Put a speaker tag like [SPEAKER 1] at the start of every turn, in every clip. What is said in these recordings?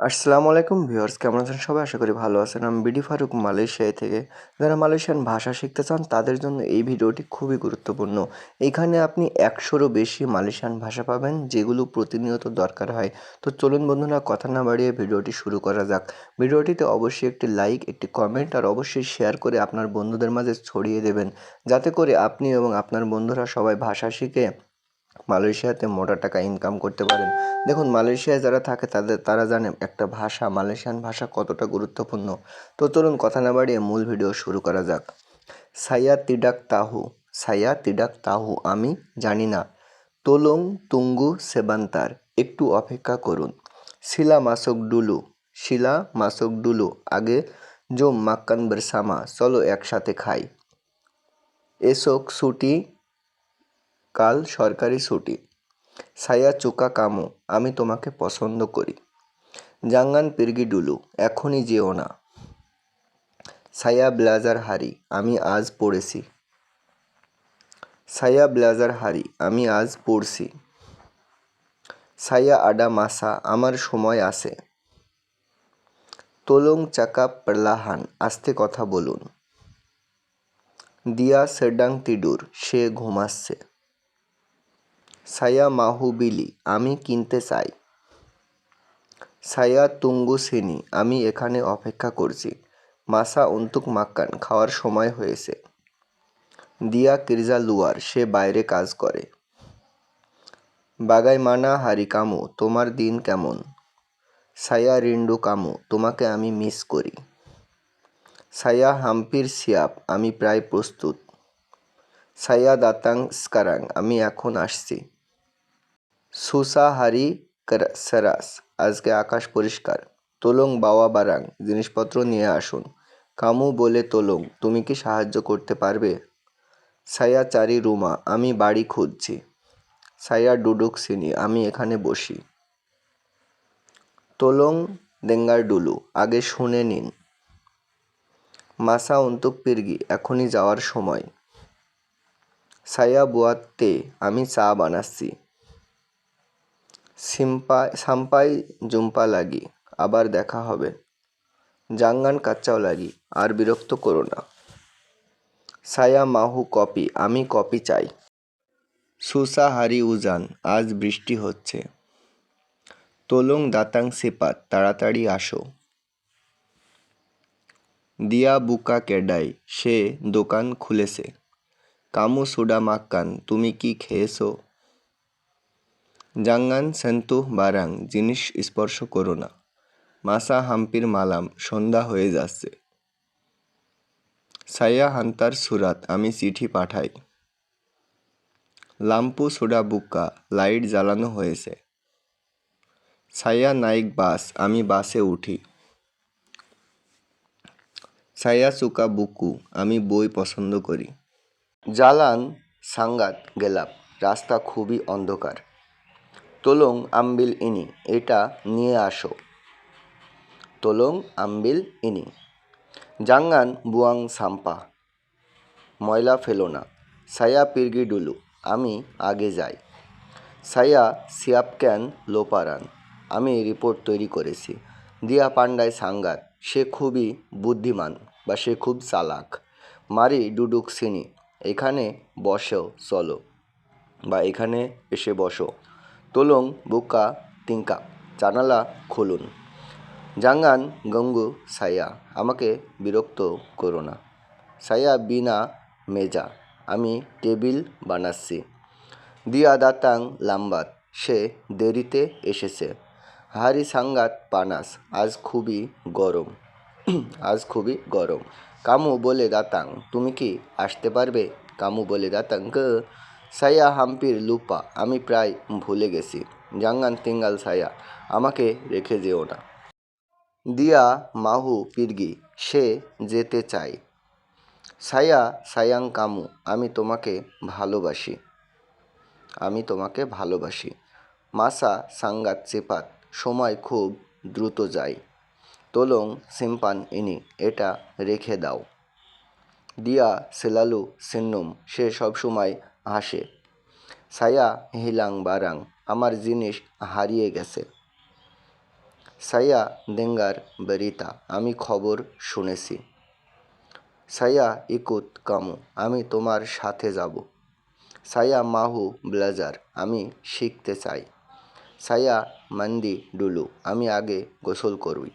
[SPEAKER 1] আসসালামু আলাইকুম ভিউয়ার্স, কেমন আছেন সবাই? আশা করি ভালো আছেন। আমি বিডি ফারুক মালয়েশিয়া থেকে। যারা মালয়েশিয়ান ভাষা শিখতে চান তাদের জন্য এই ভিডিওটি খুবই গুরুত্বপূর্ণ। এইখানে আপনি ১০০রও বেশি মালয়েশিয়ান ভাষা পাবেন যেগুলো প্রতিনিয়ত দরকার হয়। তো চলুন বন্ধুরা, কথা না বাড়িয়ে ভিডিওটি শুরু করা যাক। ভিডিওটিতে অবশ্যই একটি লাইক, একটি কমেন্ট আর অবশ্যই শেয়ার করে আপনার বন্ধুদের মাঝে ছড়িয়ে দেবেন, যাতে করে আপনি এবং আপনার বন্ধুরা সবাই ভাষা শিখে মালয়েশিয়াতে মোটা টাকা ইনকাম করতে পারেন। দেখুন, মালয়েশিয়ায় যারা থাকে তারা জানে একটা ভাষা, মালয়েশিয়ান ভাষা কতটা গুরুত্বপূর্ণ। তো চলুন কথা না বাড়িয়ে মূল ভিডিও শুরু করা যাক। সায়া তিডাক তাহু, সায়া তিডাক তাহু, আমি জানি না। তোলং তুঙ্গু সেবান্তার, একটু অপেক্ষা করুন। শিলা মাসক ডুলু, শিলা মাসক ডুলু, আগে জোম মাক্কান বেরসামা, চলো একসাথে খাই। এসক ছুটি, কাল সরকারি ছুটি। সায়া চুকা কামো, আমি তোমাকে পছন্দ করি। জাঙ্গান পিরগি ডুলু, এখনই যেও না। সায়া ব্লাজার হারি, আমি আজ পড়েছি। সায়া ব্লাজার হারি, আমি আজ পড়ছি। সায়া আডা মাসা, আমার সময় আছে। তোলং চাকা পারলাহান, আস্তে কথা বলুন। দিয়া সেডাং তিডুর, সে ঘুমাচ্ছে। সায়া মাহু বিলি, আমি কিনতে চাই। সায়া তুঙ্গু সিনি, আমি এখানে অপেক্ষা করছি। মাসা উন্তুক মাক্কান, খাওয়ার সময় হয়েছে। দিয়া কিরজা লুয়ার, সে বাইরে কাজ করে। বাগাই মানা হারি কামু, তোমার দিন কেমন? সায়া রিন্ডু কামু, তোমাকে আমি মিস করি। সায়া হাম্পির সিয়াপ, আমি প্রায় প্রস্তুত। সায়া দাতাং স্কারাং, আমি এখন আসছি। সুসা হারি সেরাস, আজকে আকাশ পরিষ্কার। তোলং বাওয়া বারাং, জিনিসপত্র নিয়ে আসুন। কামু বলে তোলং, তুমি কি সাহায্য করতে পারবে? সায়া চারি রুমা, আমি বাড়ি খুঁজছি। সায়া ডুডুক সিনি, আমি এখানে বসি। তোলং দেঙ্গার ডুলু, আগে শুনে নিন। মাসা উন্তুক পিরগি, এখনই যাওয়ার সময়। সায়া বুয়াতে, আমি চা বানাচ্ছি। সাম্পাই জুম্পা লাগি, আবার দেখা হবে। জাঙ্গান কাচ্চাও লাগি, আর বিরক্ত করো না। সায়া মাহু কপি, আমি কপি চাই। সুসা হারি উজান, আজ বৃষ্টি হচ্ছে। তোলং দাতাং সিপাত, তাড়াতাড়ি আসো। দিয়া বুকা কেডাই, সে দোকান খুলেছে। কামু সুডা মাক্কান, তুমি কি খেয়েছো? জাঙ্গান সেন্তুহ বারাং, জিনিস স্পর্শ করো না। মাসা হাম্পির মালাম, সন্ধ্যা হয়ে যাচ্ছে। সায়া হান্তার সুরাত, আমি চিঠি পাঠাই। লাম্পু সুডা বুক্কা, লাইট জ্বালানো হয়েছে। সায়া নাইক বাস, আমি বাসে উঠি। সায়া সুকা বুকু, আমি বই পছন্দ করি। জালান সাঙ্গাত গেলাপ, রাস্তা খুবই অন্ধকার। তোলং আম্বিল ইনি, এটা নিয়ে আসো। তোলং আম্বিল ইনি। জাঙ্গান বুয়াং সাম্পা, ময়লা ফেলো না। সায়া পিরগি ডুলু, আমি আগে যাই। সায়া সিয়াপক্যান লোপারান, আমি রিপোর্ট তৈরি করেছি। দিয়া পান্ডাই সাঙ্গাত, সে খুবই বুদ্ধিমান বা সে খুব চালাক। মারি ডুডুক সিনি, এখানে বসো চলো বা এখানে এসে বসো। তোলং বুকা তিঙ্কা, জানালা খুলুন। জাঙ্গান গঙ্গু সায়া, আমাকে বিরক্ত করো না। সায়া বিনা মেজা, আমি টেবিল বানাচ্ছি। দিয়া দাতাং লাম্বাত, সে দেরিতে এসেছে। হারি সাঙ্গাত পানাস, আজ খুবই গরম। আজ খুবই গরম। কামু বলে দাতাং, তুমি কি আসতে পারবে? কামু বলে দাতাং গ। সায়া হাম্পির লুপা, আমি প্রায় ভুলে গেছি। জাঙ্গান তিঙ্গাল সায়া, আমাকে রেখে যেও না। দিয়া মাহু পিরগি, সে যেতে চায়। সায়া সায়াং কামু, আমি তোমাকে ভালোবাসি। আমি তোমাকে ভালোবাসি। মাসা সাঙ্গাত চেপাত, সময় খুব দ্রুত যায়। তোলং সিম্পান ইনি, এটা রেখে দাও। দিয়া সেলালু সিন্নুম, সে সবসময় হাসে। সায়া হিলাং বারাং, আমার জিনিস হারিয়ে গেছে। সায়া দেঙ্গার বেরিতা আমি খবর শুনেছি। সায়া ইকুত কামু আমি তোমার সাথে যাব। সায়া মাহু ব্লেজার আমি শিখতে চাই। সায়া মান্দি ডুলু আমি আগে গোসল করুই।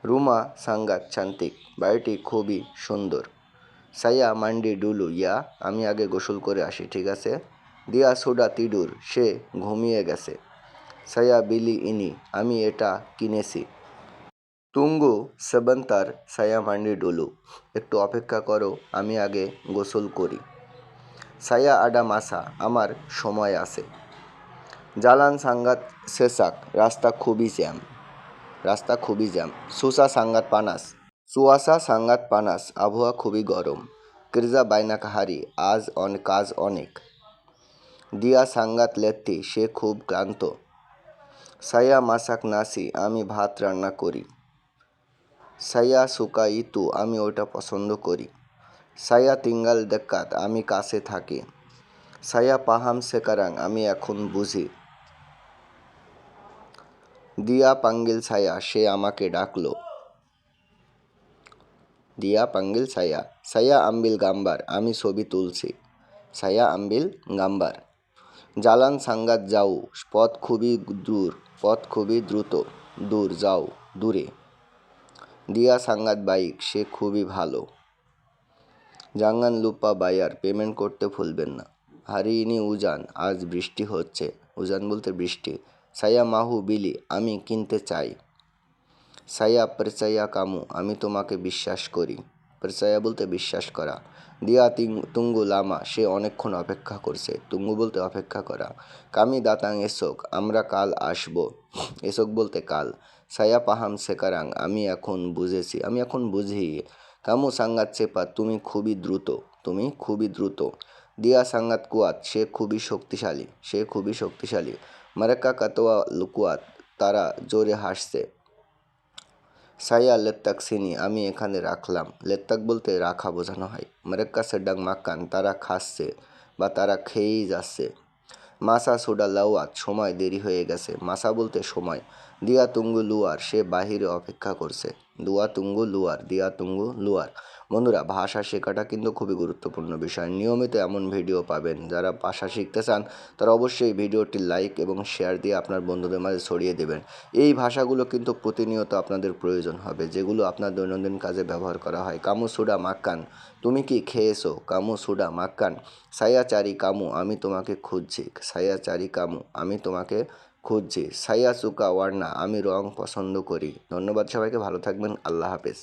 [SPEAKER 1] রুমা সাঙ্গাত চান্তিক বাড়িটি খুবই সুন্দর। সায়া মান্ডি ডুলু ইয়া আমি আগে গোসল করে আসি, ঠিক আছে। দিয়া সুডা তিডুর সে ঘুমিয়ে গেছে। সায়া বিলি ইনি আমি এটা কিনেছি। তুঙ্গু সেবেন্তার সায়া মান্ডি ডুলু একটু অপেক্ষা করো আমি আগে গোসল করি। সায়া আডা মাসা আমার সময় আছে। জালান সাঙ্গাত সেসাক রাস্তা খুবই জ্যাম। সুসা সাঙ্গাত পানাস সুয়াসা সাঙ্গাত পানাস আবহাওয়া খুবই গরম। কিরজা বাইনা কাহারি আজ কাজ অনেক। দিয়া সাঙ্গাত লেত্তি সে খুব ক্লান্ত। সায়া মাসাক নাসি আমি ভাত রান্না করি। সায়া সুকা ইতু আমি ওটা পছন্দ করি। সায়া তিঙ্গাল দেক্কাত আমি কাছে থাকি। সায়া পাহাম সেকারাং আমি এখন বুঝি। দিয়া পাঙ্গিল সায়া সে আমাকে ডাকলো। দিয়া পাঙ্গিল সায়া সায়া আম্বিল গাম্বার আমি ছবি তুলছি। সায়া আম্বিল গাম্বার। জালান সাঙ্গাত যাও পথ খুবই দ্রুত দূর যাও দূরে। দিয়া সাঙ্গাত বাইক সে খুবই ভালো। জাঙ্গান লুপা বায়ার পেমেন্ট করতে ভুলবেন না। হারি ইনি উজান আজ বৃষ্টি হচ্ছে। উজান বলতে বৃষ্টি। সায়া মাহু বিলি আমি কিনতে চাই। সায়া পারচায়া কামু আমি তোমাকে বিশ্বাস করি। পারচায়া বলতে বিশ্বাস করা। দিয়া তুঙ্গু লামা সে অনেকক্ষণ অপেক্ষা করছে। তুঙ্গু বলতে অপেক্ষা করা। কামি দাতাং এসোক আমরা কাল আসবো। এসোক বলতে কাল। সায়া পাহাম সেকারাং আমি এখন বুঝি। কামু সাঙ্গাত চেপা তুমি খুবই দ্রুত। দিয়া সাঙ্গাত কুয়াত সে খুবই শক্তিশালী। মারেক্কা কাতোয়া লুকুয়াত তারা জোরে হাসছে। সায়া লেত্তাক সিনি আমি এখানে রাখলাম। লেত্তাক বলতে রাখা বোঝানো হয়। মারেক্কা সেডাং মাক্কান তারা খাচ্ছে বা তারা খেয়েই যাচ্ছে। মাসা সুডা লাউয়াত সময় দেরি হয়ে গেছে। মাসা বলতে সময়। দিয়া তুঙ্গু লুয়ার সে বাহিরে অপেক্ষা করছে। দিয়া তুঙ্গু লুয়ার। বন্ধুরা, ভাষা শেখাটা কিন্তু খুবই গুরুত্বপূর্ণ বিষয়। নিয়মিত এমন ভিডিও পাবেন। যারা ভাষা শিখতে চান তারা অবশ্যই ভিডিওটি লাইক এবং শেয়ার দিয়ে আপনার বন্ধুদের মাঝে ছড়িয়ে দেবেন। এই ভাষাগুলো কিন্তু প্রতিনিয়ত আপনাদের প্রয়োজন হবে, যেগুলো আপনার দৈনন্দিন কাজে ব্যবহার করা হয়। কামু সুডা মাক্কান তুমি কি খেয়েছো? কামু সুডা মাক্কান। সায়া চারি কামু আমি তোমাকে খুঁজছি। সায়া চুকা ওয়ার্না আমি রং পছন্দ করি। ধন্যবাদ সবাইকে, ভালো থাকবেন, আল্লাহ হাফেজ।